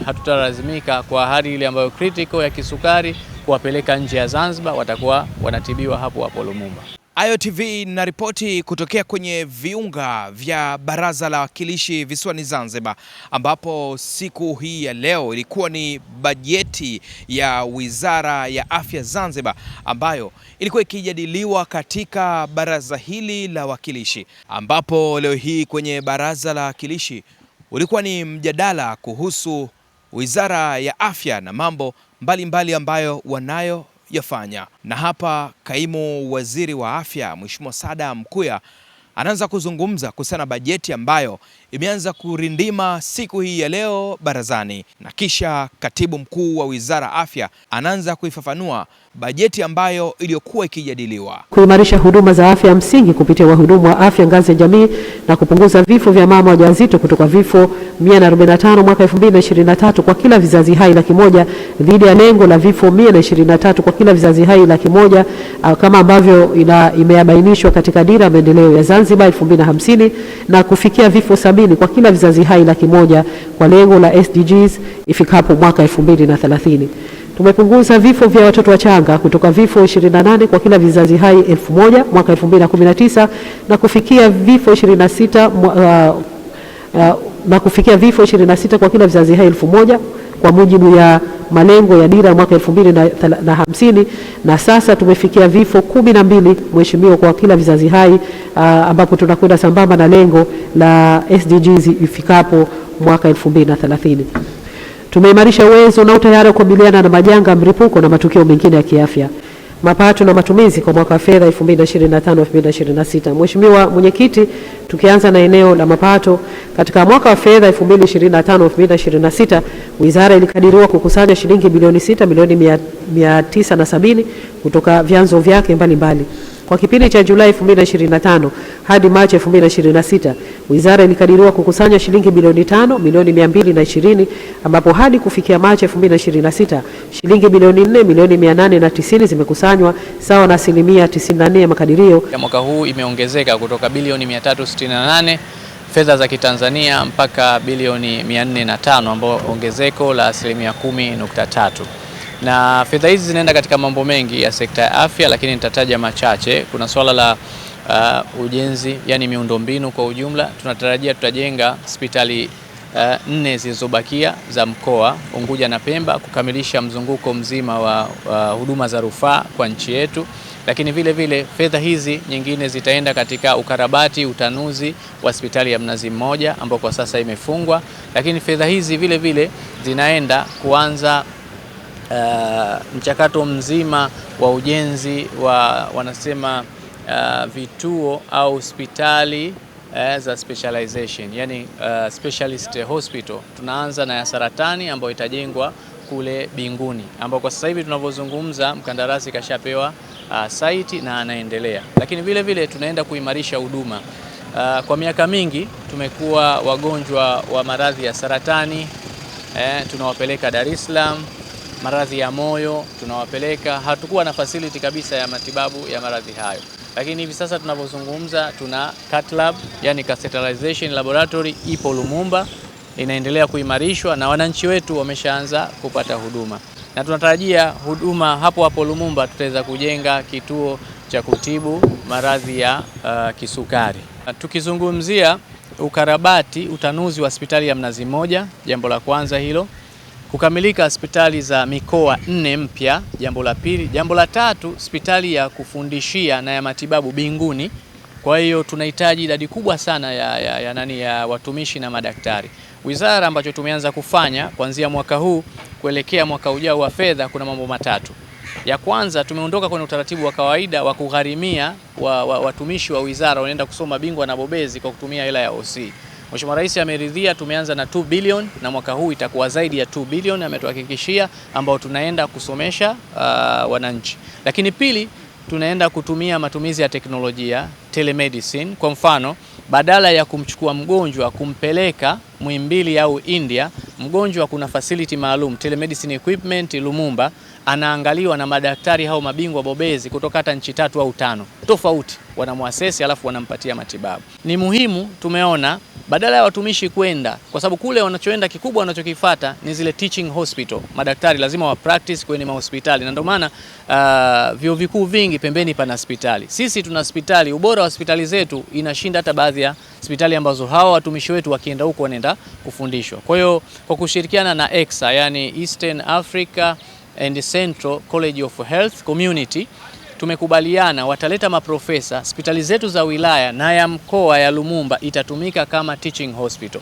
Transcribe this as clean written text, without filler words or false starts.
hatutalazimika kwa hali ile ambayo critical ya kisukari kuwapeleka nje ya Zanzibar, watakuwa wanatibiwa hapo hapo Lumumba. Ayo TV na ripoti kutokea kwenye viunga vya Baraza la Wawakilishi visiwani Zanzibar, ambapo siku hii ya leo ilikuwa ni bajeti ya Wizara ya Afya Zanzibar ambayo ilikuwa ikijadiliwa katika baraza hili la wawakilishi, ambapo leo hii kwenye Baraza la Wawakilishi ulikuwa ni mjadala kuhusu Wizara ya Afya na mambo mbalimbali ambayo wanayoyafanya. Na hapa Kaimu Waziri wa Afya Mheshimiwa Saada Mkuya anaanza kuzungumza kuhusiana na bajeti ambayo imeanza kurindima siku hii ya leo barazani, na kisha Katibu Mkuu wa Wizara ya Afya anaanza kuifafanua bajeti ambayo iliyokuwa ikijadiliwa. Kuimarisha huduma za afya msingi kupitia wahudumu wa afya ngazi ya jamii na kupunguza vifo vya mama wajawazito kutoka vifo 145 mwaka 2023 kwa kila vizazi hai 100,000 dhidi ya lengo la vifo 123 kwa kila vizazi hai 100,000 kama ambavyo imeainishwa katika Dira ya Maendeleo ya Zanzibar 2050 na kufikia vifo 70 kwa kila vizazi hai 100,000 kwa lengo la SDGs ifikapo mwaka 2030. Tumepunguza vifo vya watoto wachanga kutoka vifo 28 kwa kila vizazi hai 1000 mwaka 2019 na kufikia vifo 26 kwa kila vizazi hai 1000 kwa mujibu ya malengo ya Dira mwaka 2050, na sasa tumefikia vifo 12 mheshimiwa kwa kila vizazi hai, ambapo tunakwenda sambamba na lengo la SDGs ifikapo mwaka 2030. Tumeimarisha uwezo na utayari wa kukabiliana na majanga, mlipuko na matukio mengine ya kiafya. Mapato na matumizi kwa mwaka wa fedha 2025-2026. Mheshimiwa Mwenyekiti, tukianza na eneo la mapato, katika mwaka wa fedha 2025-2026 wizara ilikadiriwa kukusanya shilingi bilioni 6,970,000 kutoka vyanzo vyake mbalimbali. Kwa kipindi cha Julai 2025 hadi Machi 2026, wizara ilikadiriwa kukusanya shilingi bilioni 5,220,000, ambapo hadi kufikia Machi 2026 shilingi bilioni 4,890,000 zimekusanywa, sawa na asilimia 94 ya makadirio. Mwaka huu imeongezeka kutoka bilioni 368 fedha za Kitanzania mpaka bilioni 405, ambao ongezeko la asilimia 10.3. Na fedha hizi zinaenda katika mambo mengi ya sekta ya afya, lakini nitataja machache. Kuna swala la ujenzi, yani miundombinu kwa ujumla. Tunatarajia tutajenga hospitali 4 zilizobakia za mkoa Unguja na Pemba, kukamilisha mzunguko mzima wa huduma za rufaa kwa nchi yetu. Lakini vile vile fedha hizi nyingine zitaenda katika ukarabati, utanuzi wa hospitali ya Mnazi Mmoja ambao kwa sasa imefungwa. Lakini fedha hizi vile vile zinaenda kuanza mchakato mzima wa ujenzi wa wanasema vituo au hospitali za specialization, yani specialist hospital. Tunaanza na ya saratani ambayo itajengwa kule Binguni, ambao kwa sasa hivi tunavyozungumza mkandarasi kashapewa site na anaendelea. Lakini vile vile tunaenda kuimarisha huduma. Kwa miaka mingi tumekuwa wagonjwa wa maradhi ya saratani tunawapeleka Dar es Salaam, maradhi ya moyo tunawapeleka, hatukuwa na facility kabisa ya matibabu ya maradhi hayo. Lakini hivi sasa tunavyozungumza tuna cath lab, yani catheterization laboratory ipo Lumumba, inaendelea kuimarishwa na wananchi wetu wameshaanza kupata huduma. Na tunatarajia huduma hapo hapo Lumumba tutaweza kujenga kituo cha kutibu maradhi ya kisukari. Tukizungumzia ukarabati, utanuzi wa hospitali ya Mnazi Mmoja, jambo la kwanza hilo. Kukamilika hospitali za mikoa 4 mpya, jambo la pili. Jambo la tatu, hospitali ya kufundishia na ya matibabu Binguni. Kwa hiyo tunahitaji idadi kubwa sana ya watumishi na madaktari. Wizara ambacho tumeanza kufanya kuanzia mwaka huu kuelekea mwaka ujao wa fedha, kuna mambo matatu. Ya kwanza, tumeondoka kwenye utaratibu wa kawaida wa kugharimia watumishi wa wizara wanaenda kusoma bingwa na bobezi kwa kutumia hela ya OC. Mheshimiwa Rais ameridhia, tumeanza na 2 bilioni na mwaka huu itakuwa zaidi ya 2 bilioni ametuhakikishia, ambao tunaenda kusomesha wananchi. Lakini pili, tunaenda kutumia matumizi ya teknolojia telemedicine. Kwa mfano, badala ya kumchukua mgonjwa kumpeleka Muhimbili au India, mgonjwa kuna facility maalum telemedicine equipment Lumumba, anaangaliwa na madaktari hao mabingwa bobezi kutoka hata nchi 3 au 5 tofauti, wanamwasesi alafu wanampatia matibabu. Ni muhimu, tumeona badala ya watumishi kwenda, kwa sababu kule wanachoenda kikubwa wanachokifata ni zile teaching hospital. Madaktari lazima wa practice kwenye mahospitali, na ndio maana vyuo vikuu vingi pembeni pana hospitali. Sisi tuna hospitali, ubora wa hospitali zetu inashinda hata baadhi ya hospitali ambazo hawa watumishi wetu wakienda huko wanaenda kufundishwa. Kwa hiyo kwa kushirikiana na ECSA, yani Eastern Africa and Central College of Health Community, tumekubaliana wataleta maprofesa, hospitali zetu za wilaya na ya mkoa ya Lumumba itatumika kama teaching hospital.